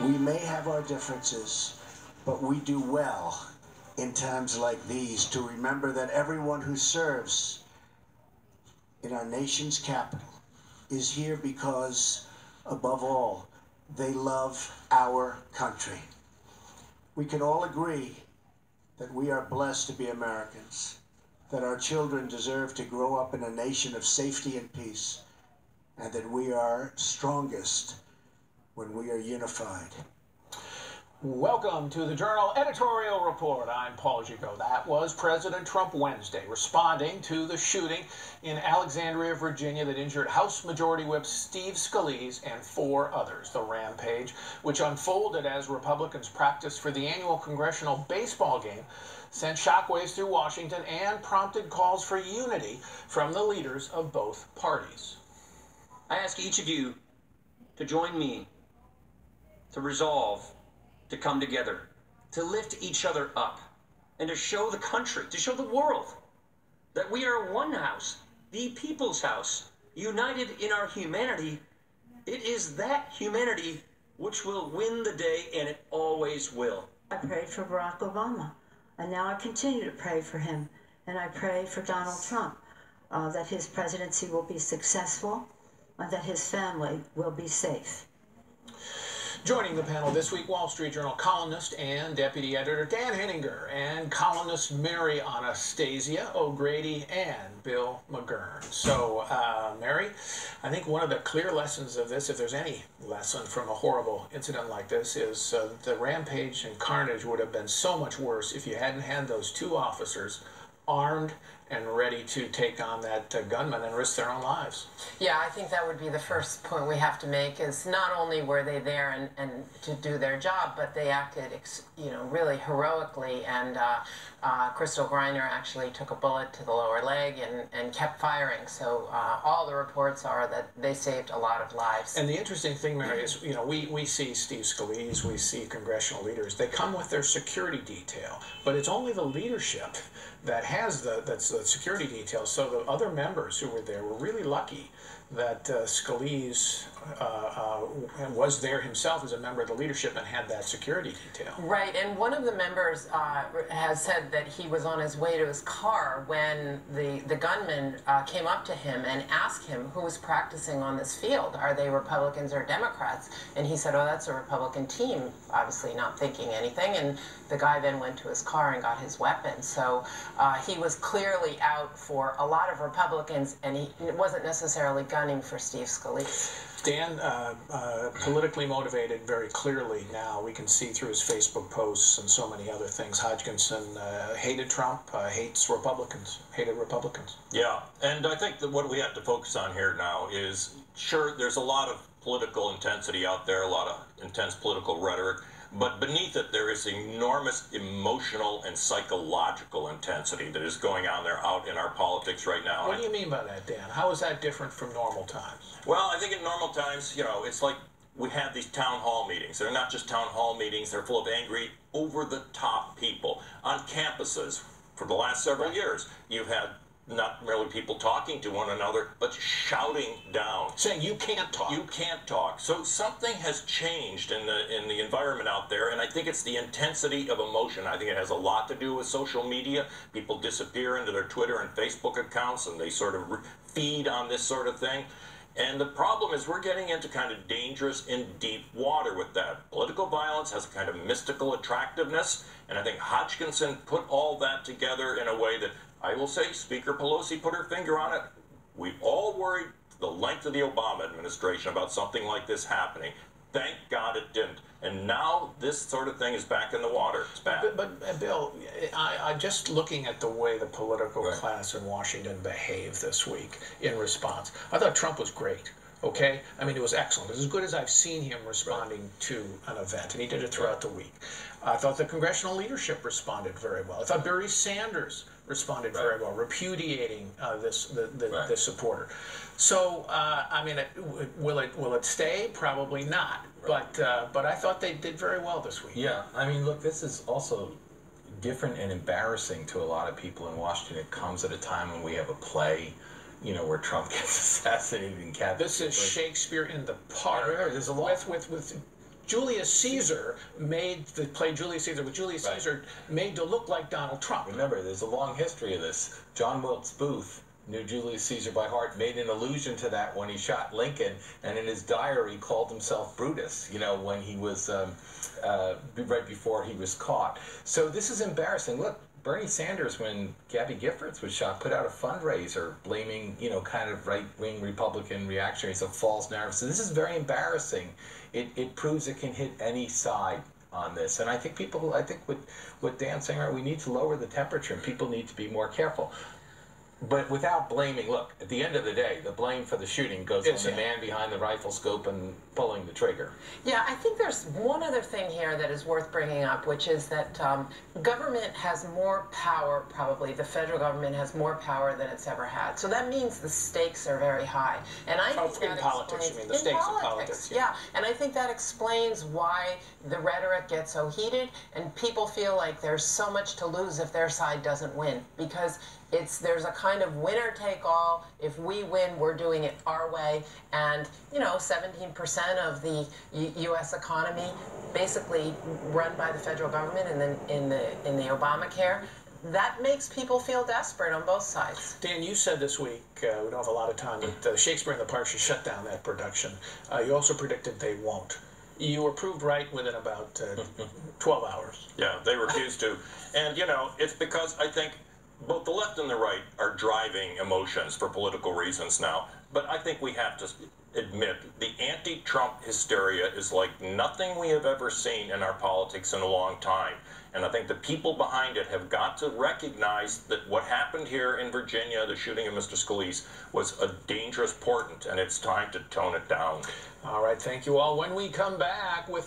We may have our differences, but we do well in times like these to remember that everyone who serves in our nation's capital is here because, above all, they love our country. We can all agree that we are blessed to be Americans, that our children deserve to grow up in a nation of safety and peace, and that we are strongest when we are unified. Welcome to the Journal Editorial Report. I'm Paul Gigot. That was President Trump Wednesday responding to the shooting in Alexandria, Virginia that injured House Majority Whip Steve Scalise and 4 others. The rampage, which unfolded as Republicans practiced for the annual congressional baseball game, sent shockwaves through Washington and prompted calls for unity from the leaders of both parties. I ask each of you to join me to resolve to come together, to lift each other up, and to show the country, to show the world that we are one house, the people's house, united in our humanity. It is that humanity which will win the day, and it always will. I prayed for Barack Obama, and now I continue to pray for him, and I pray for Donald Trump, that his presidency will be successful, and that his family will be safe. Joining the panel this week, Wall Street Journal columnist and deputy editor Dan Henninger, and columnist Mary Anastasia O'Grady, and Bill McGurn. So, Mary, I think one of the clear lessons of this, if there's any lesson from a horrible incident like this, is the rampage and carnage would have been so much worse if you hadn't had those 2 officers armed and ready to take on that gunman and risk their own lives. Yeah, I think that would be the first point we have to make, is not only were they there and to do their job, but they acted, really heroically, and Crystal Griner actually took a bullet to the lower leg and kept firing. So all the reports are that they saved a lot of lives. And the interesting thing, Mary, is, we see Steve Scalise, we see congressional leaders, they come with their security detail, but it's only the leadership that has that's the security detail. So the other members who were there were really lucky that Scalise was there himself as a member of the leadership and had that security detail. Right, and one of the members has said that he was on his way to his car when the gunman came up to him and asked him who was practicing on this field. Are they Republicans or Democrats? And he said, oh, that's a Republican team, obviously not thinking anything. And the guy then went to his car and got his weapon. So he was clearly out for a lot of Republicans, and he wasn't necessarily gunning for Steve Scalise. Dan, politically motivated very clearly now. We can see through his Facebook posts and so many other things. Hodgkinson hated Trump, hates Republicans, hated Republicans. Yeah, and I think that what we have to focus on here now is, sure, there's a lot of political intensity out there, a lot of intense political rhetoric, but beneath it there is enormous emotional and psychological intensity that is going on there out in our politics right now. What do you mean by that, Dan? How is that different from normal times? Well, I think in normal times, it's like we have these town hall meetings. They're not just town hall meetings, they're full of angry, over-the-top people. On campuses, for the last several years, you've had not merely people talking to one another, but shouting down. Saying you can't talk. You can't talk. So something has changed in the environment out there, and I think it's the intensity of emotion. I think it has a lot to do with social media. People disappear into their Twitter and Facebook accounts, and they sort of feed on this sort of thing. And the problem is we're getting into kind of dangerous and deep water with that. Political violence has a kind of mystical attractiveness, and I think Hodgkinson put all that together in a way that, I will say, Speaker Pelosi put her finger on it. We all worried the length of the Obama administration about something like this happening. Thank God it didn't. And now this sort of thing is back in the water. It's bad. But Bill, I'm just looking at the way the political class in Washington behaved this week in response. I thought Trump was great. Okay? I mean, it was excellent. It was as good as I've seen him responding to an event, and he did it throughout the week. I thought the congressional leadership responded very well. I thought Bernie Sanders responded very well, repudiating this supporter. So, I mean, will it stay? Probably not. But I thought they did very well this week. Yeah, I mean, look, this is also different and embarrassing to a lot of people in Washington. It comes at a time when we have a play, where Trump gets assassinated in Capitol. This is Shakespeare in the Park. There's a lot with Julius Caesar played Julius Caesar, with Julius Caesar made to look like Donald Trump. Remember, there's a long history of this. John Wilkes Booth knew Julius Caesar by heart, made an allusion to that when he shot Lincoln, and in his diary called himself Brutus, you know, when he was, right before he was caught. So this is embarrassing. Look, Bernie Sanders, when Gabby Giffords was shot, put out a fundraiser blaming, you know, kind of right-wing Republican reactionaries of false narratives. So this is very embarrassing. It proves it can hit any side on this. And I think what Dan's saying, we need to lower the temperature and people need to be more careful. But without blaming, look, at the end of the day, the blame for the shooting goes on the man behind the rifle scope and pulling the trigger. Yeah, I think there's one other thing here that is worth bringing up, which is that government has more power, probably. The federal government has more power than it's ever had. So that means the stakes are very high. And I think in politics, you mean, the stakes of politics. Yeah, and I think that explains why the rhetoric gets so heated and people feel like there's so much to lose if their side doesn't win. Because there's a kind of winner take all. If we win, we're doing it our way. And, you know, 17% of the U.S. economy basically run by the federal government and then in the Obamacare. That makes people feel desperate on both sides. Dan, you said this week, we don't have a lot of time, that Shakespeare in the Park should shut down that production. You also predicted they won't. You were proved right within about 12 hours. Yeah, they refused to. And, you know, it's because I think both the left and the right are driving emotions for political reasons now. But I think we have to admit the anti-Trump hysteria is like nothing we have ever seen in our politics in a long time. And I think the people behind it have got to recognize that what happened here in Virginia, the shooting of Mr. Scalise, was a dangerous portent, and it's time to tone it down. All right, thank you all. When we come back with